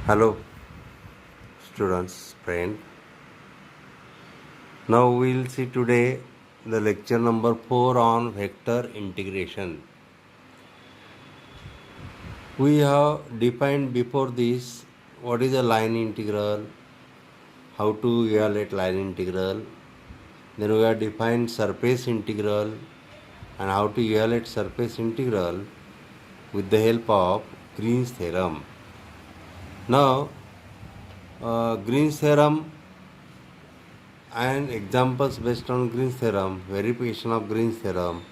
Hello, students, friend. Now we will see today the lecture number 4 on vector integration. We have defined before this what is a line integral, how to evaluate line integral. Then we have defined surface integral and how to evaluate surface integral with the help of Green's theorem. Now, Green's theorem and examples based on Green's theorem, verification of Green's theorem,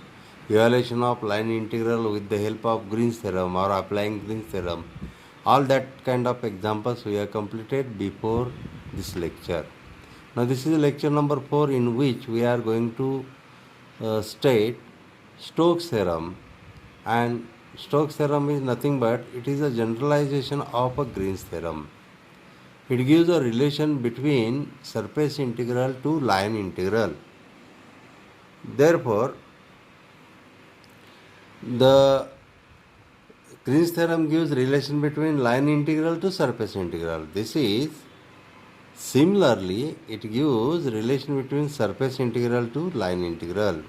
evaluation of line integral with the help of Green's theorem or applying Green's theorem. All that kind of examples we have completed before this lecture. Now this is lecture number 4 in which we are going to state Stokes theorem, and Stokes theorem is nothing but it is a generalization of a Green's theorem. It gives a relation between surface integral to line integral. Therefore, the Green's theorem gives relation between line integral to surface integral. This is similarly it gives relation between surface integral to line integral.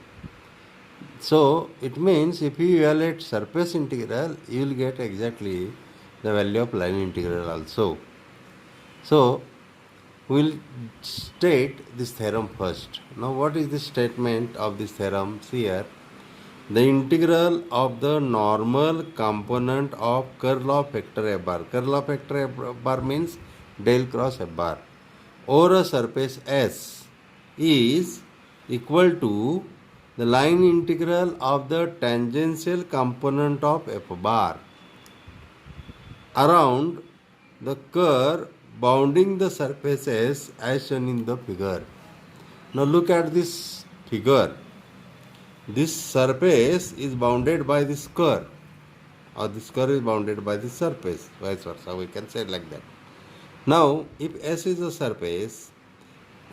So it means if you evaluate surface integral, you will get exactly the value of line integral also. So we will state this theorem first. Now what is the statement of this theorem? See here. The integral of the normal component of curl of vector f bar. Curl of vector f bar means del cross f bar over a surface S is equal to the line integral of the tangential component of f bar around the curve bounding the surface S as shown in the figure. Now look at this figure. This surface is bounded by this curve, or this curve is bounded by this surface, vice versa. We can say it like that. Now, if S is a surface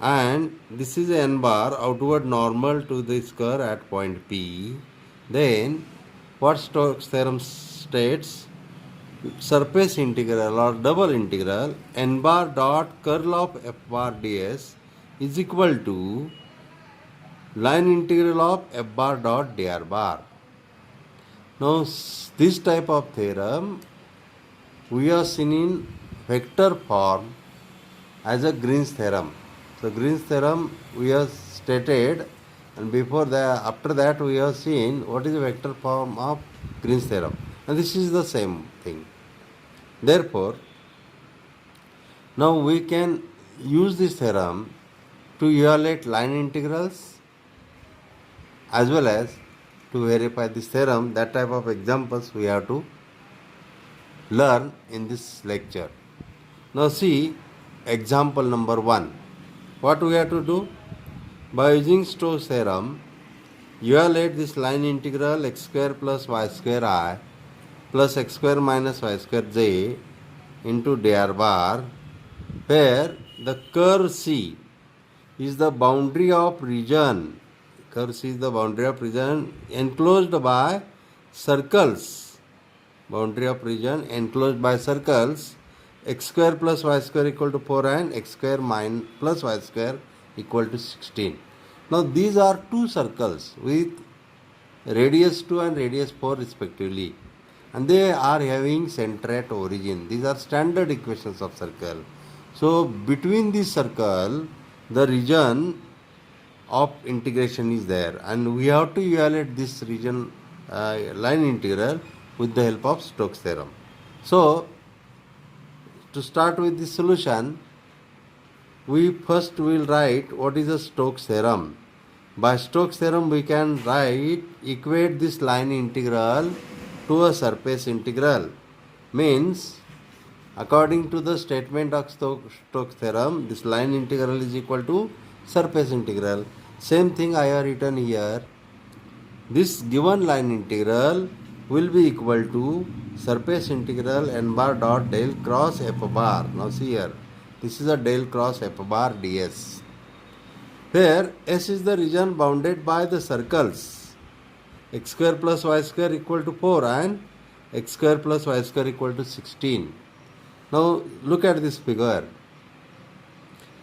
and this is n bar outward normal to this curve at point P, then what Stokes theorem states? Surface integral or double integral n bar dot curl of f bar ds is equal to line integral of f bar dot dr bar. Now this type of theorem we have seen in vector form as a Green's theorem. So Green's theorem we have stated, and before that, after that we have seen what is the vector form of Green's theorem, and this is the same thing. Therefore, now we can use this theorem to evaluate line integrals as well as to verify this theorem. That type of examples we have to learn in this lecture. Now see example number 1. What we have to do? By using Stokes theorem, evaluate this line integral x square plus y square I plus x square minus y square j into dr bar, where the curve C is the boundary of region. Curve C is the boundary of region enclosed by circles. Boundary of region enclosed by circles x square plus y square equal to 4 and x square plus y square equal to 16. Now these are two circles with radius 2 and radius 4 respectively, and they are having center at origin. These are standard equations of circle. So between this circle the region of integration is there, and we have to evaluate this region line integral with the help of Stokes theorem. So to start with the solution, we first will write what is a Stokes theorem. By Stokes theorem we can equate this line integral to a surface integral. Means according to the statement of Stokes theorem, this line integral is equal to surface integral. Same thing I have written here. This given line integral will be equal to surface integral n bar dot del cross f bar. Now see here, this is a del cross f bar ds, where S is the region bounded by the circles x square plus y square equal to 4 and x square plus y square equal to 16. Now look at this figure.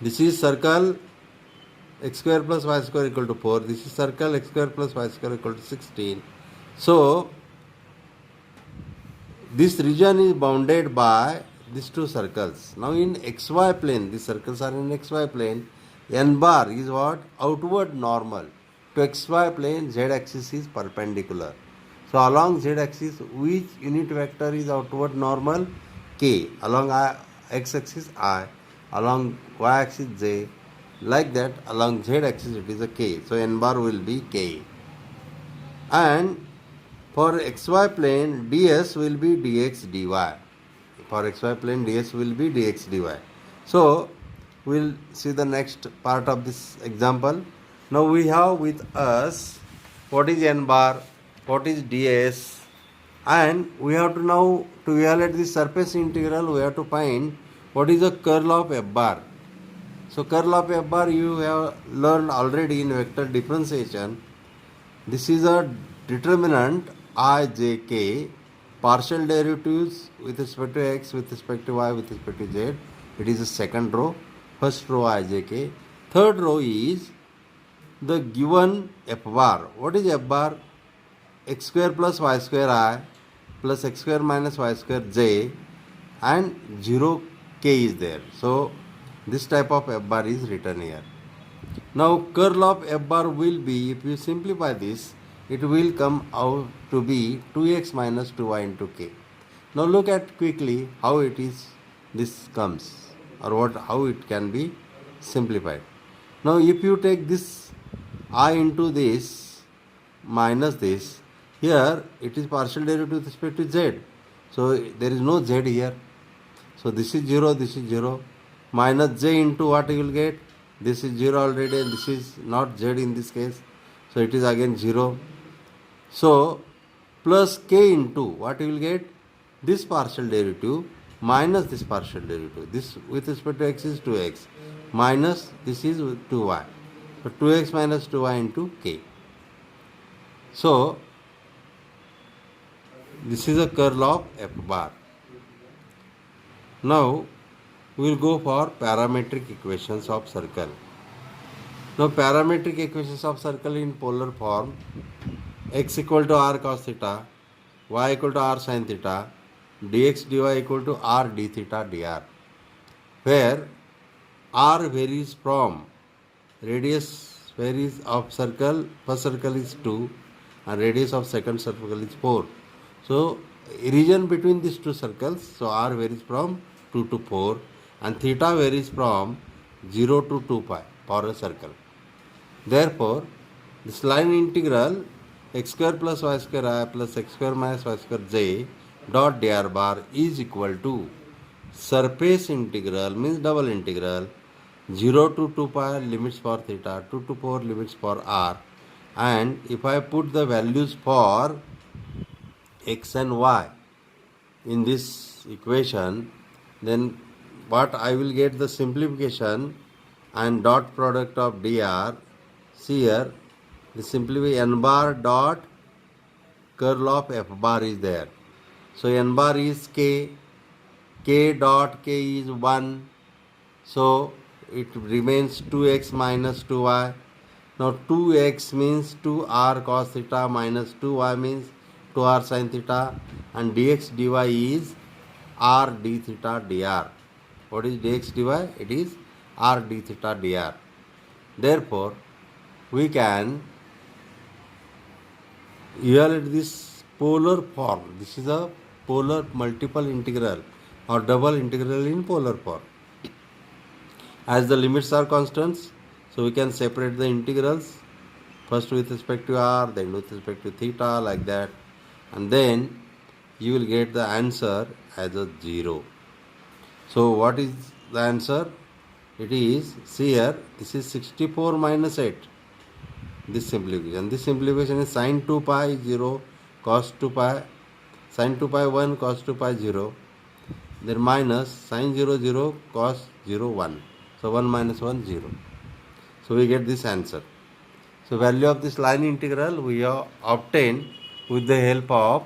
This is circle x square plus y square equal to 4. This is circle x square plus y square equal to 16. So this region is bounded by these two circles. Now in xy plane, these circles are in xy plane. N bar is what? Outward normal. To xy plane, z axis is perpendicular. So along z axis, which unit vector is outward normal? K. Along x axis I. Along y axis j. Like that, along z axis it is a k. So n bar will be k. And for xy plane, ds will be dx dy. For xy plane, ds will be dx dy. So we'll see the next part of this example. Now we have with us what is n bar, what is ds, and we have to now to evaluate the surface integral, we have to find what is the curl of f bar. So curl of f bar you have learned already in vector differentiation. This is a determinant I, j, k, partial derivatives with respect to x, with respect to y, with respect to z. It is the second row. First row I, j, k. Third row is the given f bar. What is f bar? X square plus y square I plus x square minus y square j, and 0 k is there. So this type of f bar is written here. Now curl of f bar will be, if you simplify this, it will come out to be 2x minus 2y into k. Now look at quickly how it is this comes, or how it can be simplified. Now if you take this I into this minus this, here it is partial derivative with respect to z. So there is no z here. So this is 0, this is 0. Minus j into what you will get? This is 0 already, and this is not z in this case. So it is again 0. So plus k into what you will get? This partial derivative minus this partial derivative. This with respect to x is 2x. Minus this is 2y. So 2x minus 2y into k. So this is a curl of f bar. Now we will go for parametric equations of circle. Now parametric equations of circle in polar form: x equal to r cos theta, y equal to r sin theta, dx dy equal to r d theta dr, where r varies from radius varies of circle, first circle is 2 and radius of second circle is 4. So region between these two circles, so r varies from 2 to 4 and theta varies from 0 to 2 pi for a circle. Therefore, this line integral x square plus y square I plus x square minus y square j dot dr bar is equal to surface integral, means double integral, 0 to 2 pi limits for theta, 2 to 4 limits for r, and if I put the values for x and y in this equation, then what I will get the simplification and dot product of dr. See here, the simplify n bar dot curl of f bar is there. So n bar is k, k dot k is 1, so it remains 2x minus 2y. Now 2x means 2r cos theta minus 2y means 2r sin theta, and dx dy is r d theta dr. What is dx dy? It is r d theta dr. Therefore, we can evaluate this polar form. This is a polar multiple integral or double integral in polar form. As the limits are constants, so we can separate the integrals, first with respect to r, then with respect to theta, like that, and then you will get the answer as a 0. So what is the answer? It is, see here, this is 64 minus 8. This simplification. This simplification is sin 2 pi 0, cos 2 pi, sin 2 pi 1, cos 2 pi 0. Then minus sin 0 0, cos 0 1. So 1 minus 1 0. So we get this answer. So value of this line integral we have obtained with the help of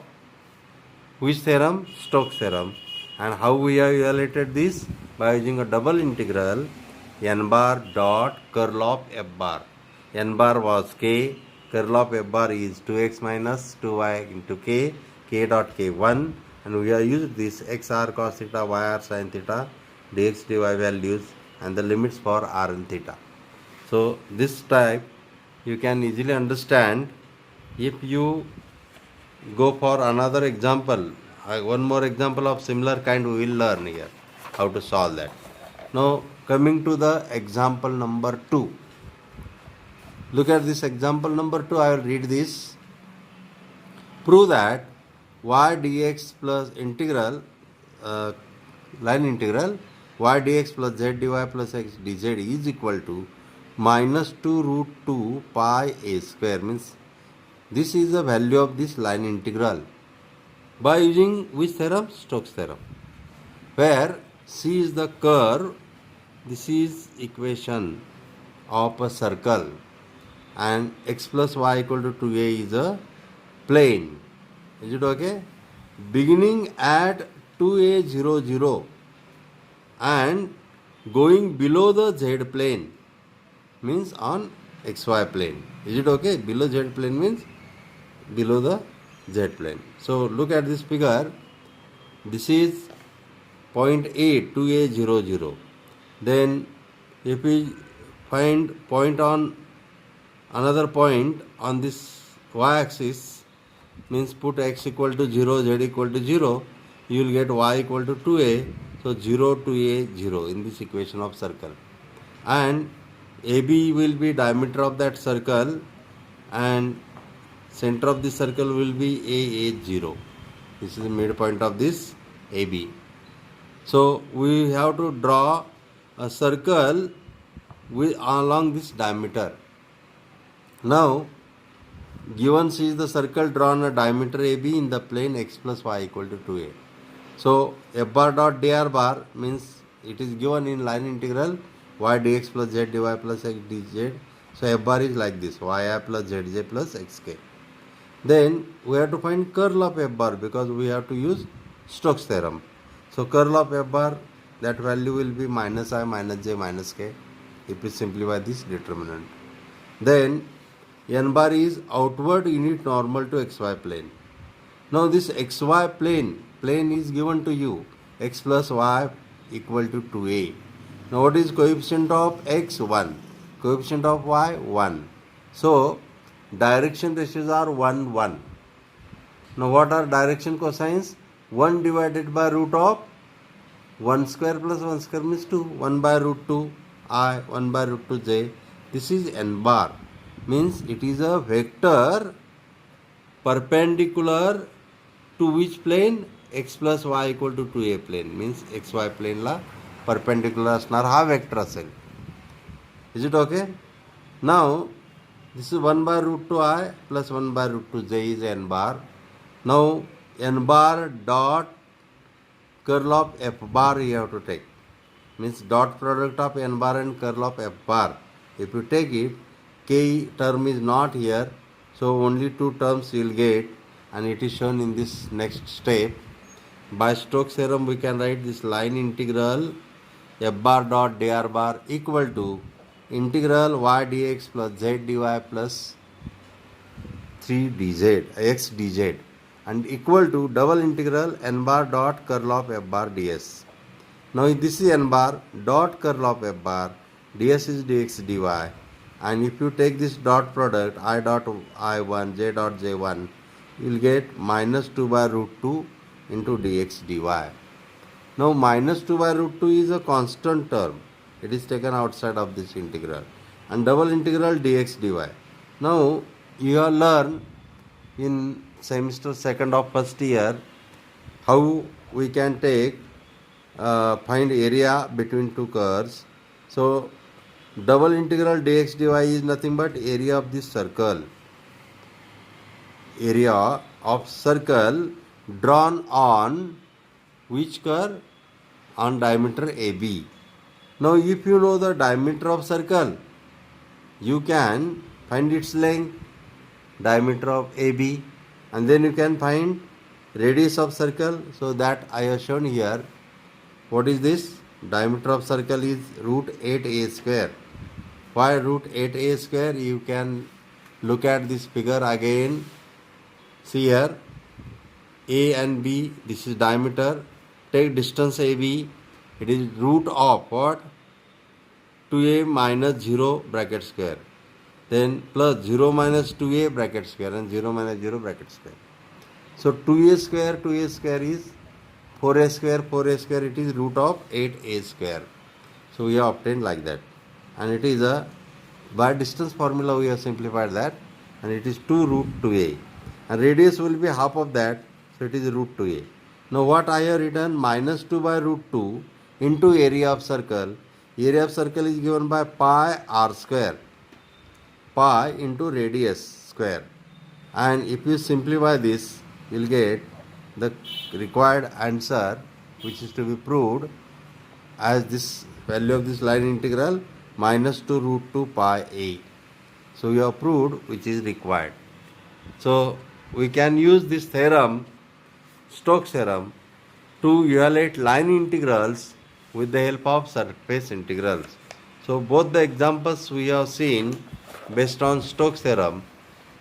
which theorem? Stokes theorem. And how we have evaluated this? By using a double integral n bar dot curl of f bar. N bar was k, curl of f bar is 2x minus 2y into k dot k1, and we have used this x r cos theta, y r sin theta, dx dy values and the limits for r and theta. So this type you can easily understand. If you go for another example, one more example of similar kind we will learn here how to solve that. Now coming to the example number 2. Look at this example number 2. I will read this. Prove that y dx plus integral line integral y dx plus z dy plus x dz is equal to minus 2 root 2 pi a square. Means this is the value of this line integral by using which theorem? Stokes theorem, where C is the curve. This is equation of a circle and x plus y equal to 2a is a plane. Is it okay? Beginning at 2a 0 0 and going below the z plane means on xy plane. Is it okay? Below z plane means below the z plane. So look at this figure. This is point A, 2a 0 0. Then if we find point on another point on this y-axis, means put x equal to 0, z equal to 0, you will get y equal to 2a. So 0, 2a, 0 in this equation of circle. And AB will be diameter of that circle and center of the circle will be AA 0. This is the midpoint of this AB. So we have to draw a circle along this diameter. Now given C is the circle drawn a diameter AB in the plane x plus y equal to 2a. So f bar dot dr bar means it is given in line integral y dx plus z dy plus x dz. So f bar is like this, yi plus zj plus xk. Then we have to find curl of f bar because we have to use Stokes theorem. So curl of f bar, that value will be minus I minus j minus k if we simplify this determinant. Then n bar is outward unit normal to xy plane. Now this xy plane is given to you, x plus y equal to 2a. Now what is coefficient of x? 1. Coefficient of y? 1. So direction ratios are 1 1. Now what are direction cosines? 1 divided by root of 1 square plus 1 square means 2. 1 by root 2 I, 1 by root 2 j. This is n bar. Means it is a vector perpendicular to which plane? X plus y equal to 2a plane. Means xy plane la perpendicular असणार हा vector असेल. Is it okay? Now this is 1 by root 2 I plus 1 by root 2 j is n bar. Now n bar dot curl of f bar you have to take. Means dot product of n bar and curl of f bar. If you take it, k term is not here, so only 2 terms you will get, and it is shown in this next step. By Stokes theorem we can write this line integral f bar dot dr bar equal to integral y dx plus z dy plus 3 dz x dz and equal to double integral n bar dot curl of f bar ds. Now this is n bar dot curl of f bar, ds is dx dy, and if you take this dot product I dot I1 j dot j1, you will get minus 2 by root 2 into dx dy. Now minus 2 by root 2 is a constant term. It is taken outside of this integral. And double integral dx dy. Now you have learned in semester 2nd of first year how we can take find area between two curves. So double integral dx dy is nothing but area of this circle. Area of circle drawn on which curve? On diameter AB. Now if you know the diameter of circle, you can find its length, diameter of AB, and then you can find radius of circle, so that I have shown here. What is this? Diameter of circle is root 8a square. Why root 8a square? You can look at this figure again. See here, A and B, this is diameter. Take distance AB, it is root of what? 2a minus 0 bracket square. Then plus 0 minus 2a bracket square and 0 minus 0 bracket square. So 2a square is 4a square, it is root of 8a square. So we have obtained like that. And it is a, by distance formula we have simplified that, and it is 2 root 2a. And radius will be half of that, so it is root 2a. Now what I have written, minus 2 by root 2 into area of circle. Area of circle is given by pi r square, pi into radius square. And if you simplify this, you will get the required answer, which is to be proved as this value of this line integral minus 2 root 2 pi a. So we have proved which is required. So we can use this theorem, Stokes theorem, to evaluate line integrals with the help of surface integrals. So both the examples we have seen based on Stokes theorem.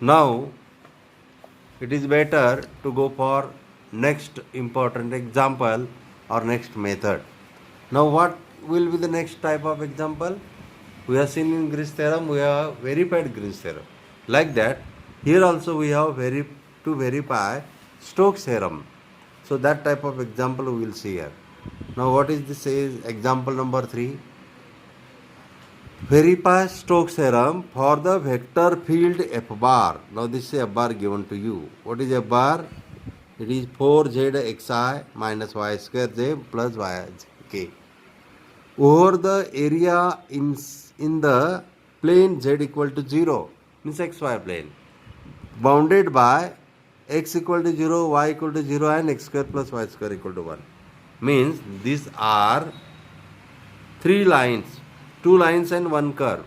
Now it is better to go for next important example or next method. Now what will be the next type of example? We have seen in Green's theorem, we have verified Green's theorem. Like that, here also we have to verify Stokes theorem. So that type of example we will see here. Now what is this? Is example number 3. Verify Stokes theorem for the vector field f bar. Now this is f bar given to you. What is f bar? It is 4z xi minus y square z plus y k over the area in the plane z equal to 0, means xy plane, bounded by x equal to 0, y equal to 0 and x square plus y square equal to 1. Means these are 3 lines, 2 lines and 1 curve.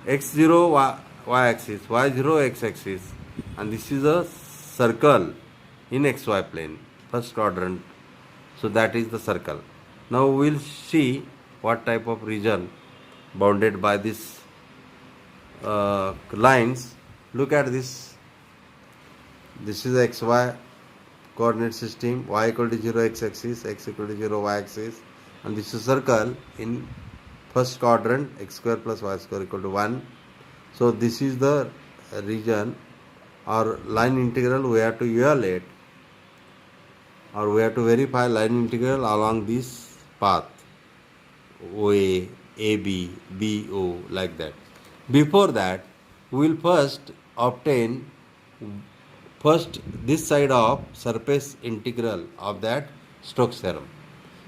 x0 y axis, y0 x axis, and this is a circle in xy plane, first quadrant. So that is the circle. Now we will see what type of region bounded by these lines. Look at this. This is the xy coordinate system, y equal to 0 x axis, x equal to 0 y axis, and this is circle in first quadrant, x square plus y square equal to 1. So this is the region or line integral we have to evaluate, or we have to verify line integral along this path, OA, AB, BO, like that. Before that, we will first obtain this side of surface integral of that Stokes theorem.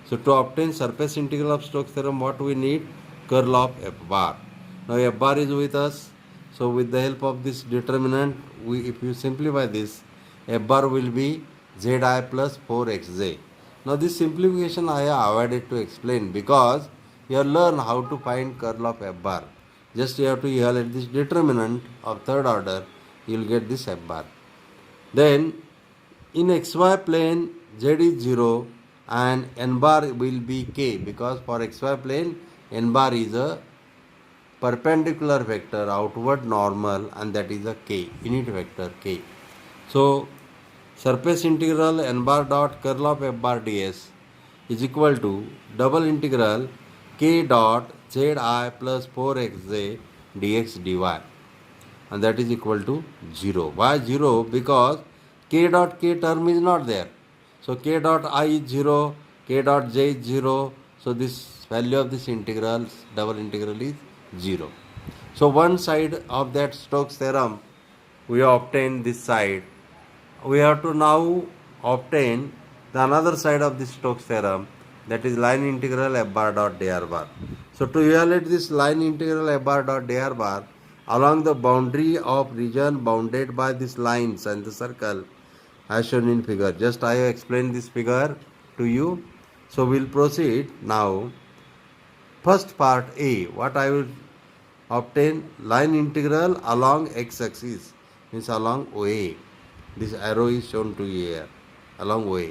So to obtain surface integral of Stokes theorem, what we need? Curl of f bar. Now f bar is with us. So with the help of this determinant, if you simplify this, f bar will be zi plus 4xj. Now this simplification I have avoided to explain because you have learned how to find curl of f bar. Just you have to evaluate this determinant of third order, you will get this f bar. Then in xy plane z is 0 and n bar will be k, because for xy plane n bar is a perpendicular vector, outward normal, and that is a k, unit vector k. So surface integral n bar dot curl of f bar ds is equal to double integral k dot zi plus 4xj dx dy, and that is equal to 0. Why 0? Because k dot k term is not there. So k dot I is 0, k dot j is 0. So this value of this integral, double integral, is 0. So one side of that Stokes theorem we have obtained this side. We have to now obtain the another side of this Stokes theorem, that is line integral f bar dot dr bar. So to evaluate this line integral f bar dot dr bar along the boundary of region bounded by these lines and the circle as shown in figure. Just I have explained this figure to you. So we will proceed now. First part A, what I will obtain? Line integral along x axis, means along OA. This arrow is shown to you here along OA.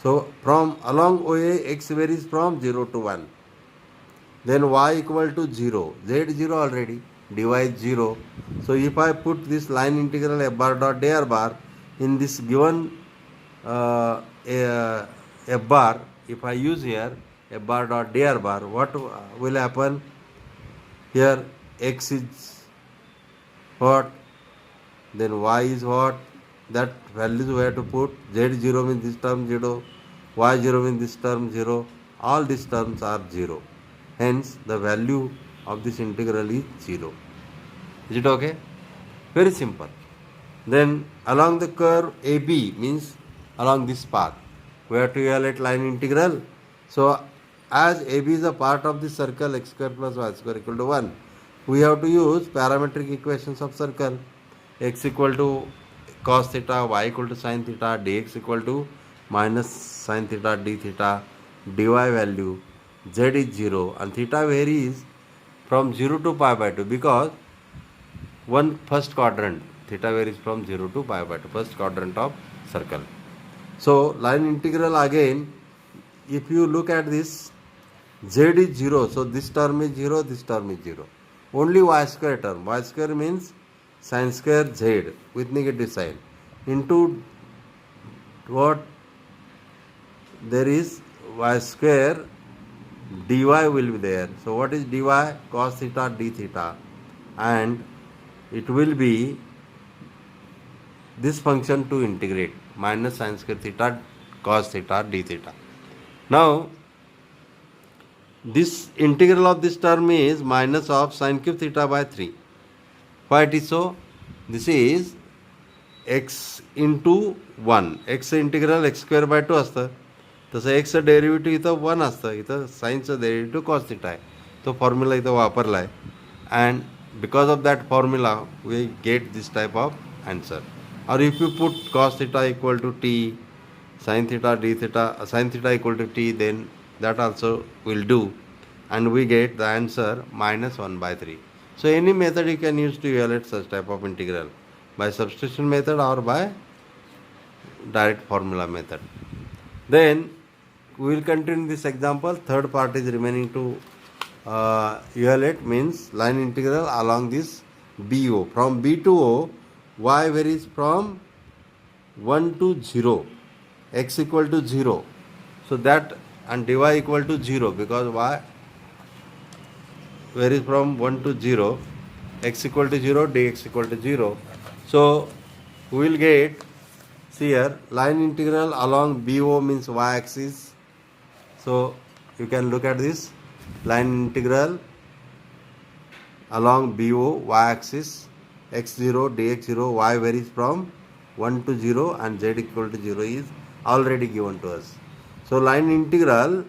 So from along OA, x varies from 0 to 1. Then y equal to 0. Z 0 already. dy is 0. So if I put this line integral f bar dot dr bar in this given f bar, if I use here f bar dot dr bar, what will happen? Here x is what? Then y is what? That values we have to put. Z0 means this term 0, y0 means this term 0. All these terms are 0. Hence, the value of this integral is 0. Is it okay? Very simple. Then, along the curve AB means along this path, we have to evaluate line integral. So, as AB is a part of the circle x square plus y square equal to 1, we have to use parametric equations of circle. X equal to cos theta, y equal to sin theta, dx equal to minus sin theta d theta, dy value, z is 0 and theta varies from 0 to pi by 2 because one first quadrant, theta varies from 0 to pi by 2, first quadrant of circle. So line integral again, if you look at this, z is 0, so this term is 0, this term is 0. Only y square term, y square means sin square z with negative sign into what there is y square dy will be there. So what is dy? Cos theta d theta, and it will be this function to integrate minus sin square theta cos theta d theta. Now this integral of this term is minus of sin cube theta by 3. Why it is so? This is x into 1. x integral x square by 2 असतं. तसं x चं derivative इथं 1 असतं. इथं साईनचं derivative cos theta आहे. तो formula इथं वापरला आहे. And because of that formula we get this type of answer. और if you put cos theta equal to t, sin theta d theta, sin theta equal to t, then that also will do, and we get the answer minus 1 by 3. So any method you can use to evaluate such type of integral, by substitution method or by direct formula method. Then we will continue this example. Third part is remaining to evaluate, means line integral along this BO. From B to O, y varies from 1 to 0, x equal to 0. So that, and dy equal to 0 because y varies from 1 to 0, x equal to 0, dx equal to 0. So we will get, see here, line integral along BO means y-axis. So you can look at this line integral along BO y-axis, x0, dx0, y varies from 1 to 0 and z equal to 0 is already given to us. So line integral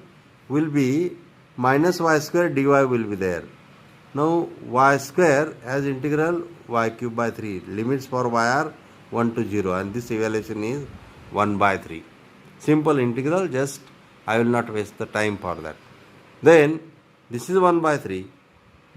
will be minus y square dy will be there. Now y square has integral y cube by 3. Limits for y are 1 to 0 and this evaluation is 1 by 3. Simple integral, just I will not waste the time for that. Then this is 1 by 3.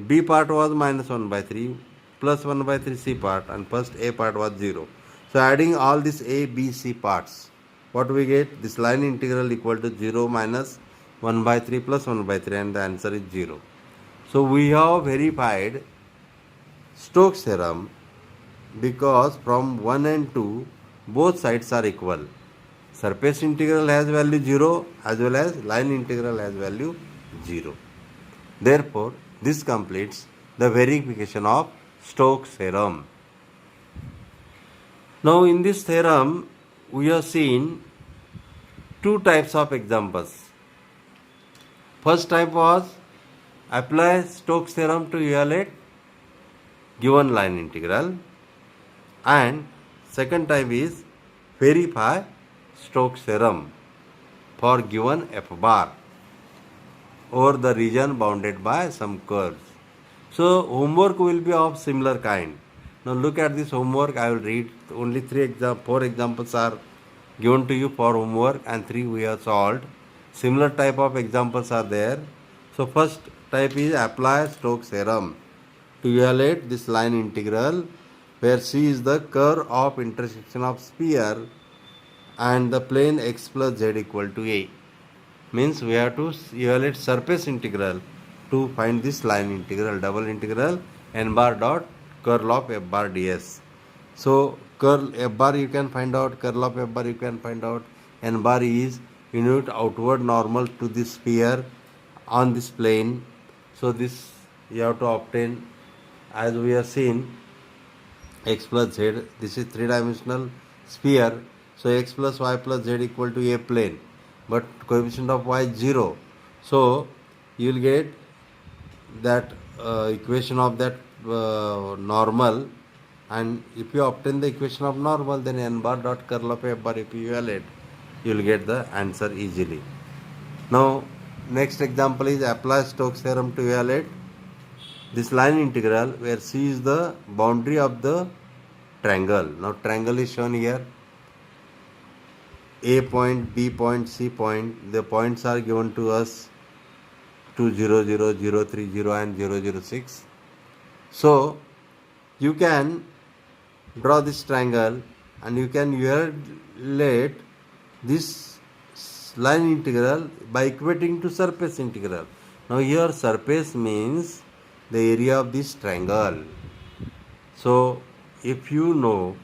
B part was minus 1 by 3 plus 1 by 3 C part, and first A part was 0. So adding all these A, B, C parts, what we get? This line integral equal to 0 minus 1 by 3 plus 1 by 3, and the answer is 0. So we have verified Stokes theorem because from 1 and 2 both sides are equal. Surface integral has value 0 as well as line integral has value 0. Therefore, this completes the verification of Stokes theorem. Now in this theorem we have seen two types of examples. First type was apply Stokes theorem to evaluate given line integral, and second type is verify Stokes theorem for given f bar over the region bounded by some curves. So homework will be of similar kind. Now look at this homework. I will read only 4 examples are given to you for homework and 3 we have solved. Similar type of examples are there. So first type is apply Stokes theorem to evaluate this line integral where C is the curve of intersection of sphere and the plane x plus z equal to a. Means we have to evaluate surface integral to find this line integral, double integral n bar dot curl of f bar ds. So curl f bar you can find out, curl of f bar you can find out, n bar is unit outward normal to this sphere on this plane. So this you have to obtain, as we have seen, x plus z. This is three-dimensional sphere. So x plus y plus z equal to a plane, but coefficient of y is 0. So you will get that equation of that normal, and if you obtain the equation of normal, then n bar dot curl of f bar, if you evaluate, you will get the answer easily. Now next example is apply Stokes theorem to evaluate this line integral where C is the boundary of the triangle. Now triangle is shown here, A point, B point, C point. The points are given to us 2, 0, 0, 0, 3, 0 and 0, 0, 6. So you can draw this triangle and you can evaluate this line integral by equating to surface integral. Now here surface means the area of this triangle. So if you know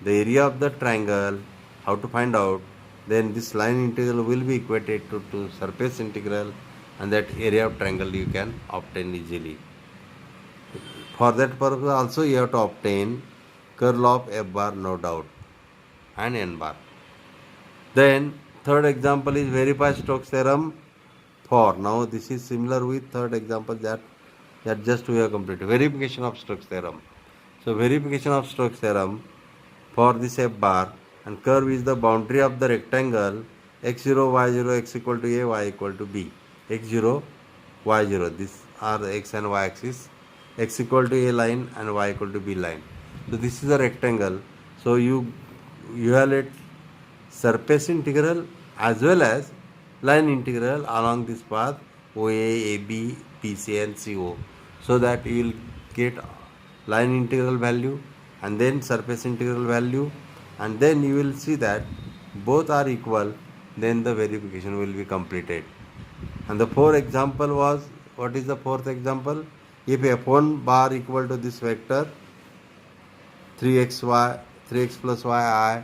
the area of the triangle, how to find out, then this line integral will be equated to surface integral, and that area of triangle you can obtain easily. For that purpose also you have to obtain curl of f bar, no doubt, and n bar. Then third example is verify Stokes theorem for. Now this is similar with third example that just we have completed. Verification of Stokes theorem. So verification of Stokes theorem for this f bar, and curve is the boundary of the rectangle x0, y0, x equal to a, y equal to b. x0, y0, these are the x and y axis, x equal to a line and y equal to b line. So this is a rectangle. So you evaluate surface integral as well as line integral along this path OA, AB, PC and CO, so that you will get line integral value and then surface integral value, and then you will see that both are equal, then the verification will be completed. And the fourth example was, what is the fourth example? If f1 bar equal to this vector 3x plus yi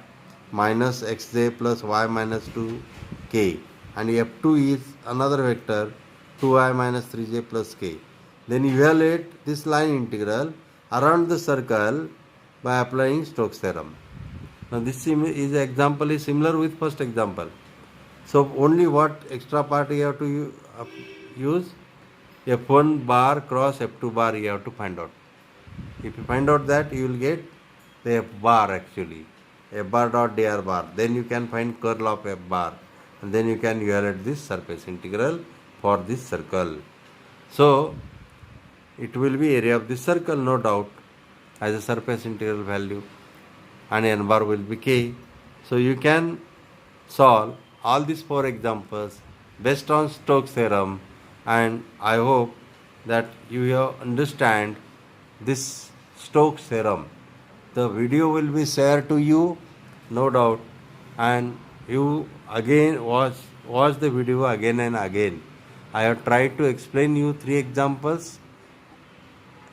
minus xj plus y minus 2k, and f2 is another vector 2i minus 3j plus k, then evaluate this line integral around the circle by applying Stokes theorem. Now this is example is similar with first example. So only what extra part you have to use, f1 bar cross f2 bar you have to find out. If you find out that, you will get the f bar actually, f bar dot dr bar. Then you can find curl of f bar, and then you can evaluate this surface integral for this circle. So it will be area of this circle, no doubt, as a surface integral value, and n bar will be k. So you can solve all these four examples based on Stokes theorem, and I hope that you have understand this Stokes theorem. The video will be shared to you, no doubt, and you again watch the video again and again. I have tried to explain you 3 examples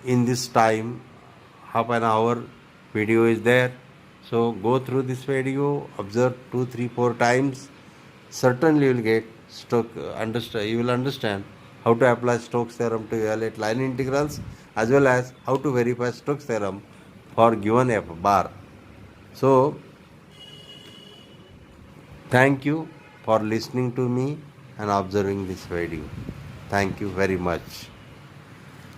in this time. Half an hour video is there. So go through this video, observe 2, 3, 4 times. Certainly you will get you will understand how to apply Stokes theorem to evaluate line integrals, as well as how to verify Stokes theorem for given f bar. So thank you for listening to me and observing this video. Thank you very much.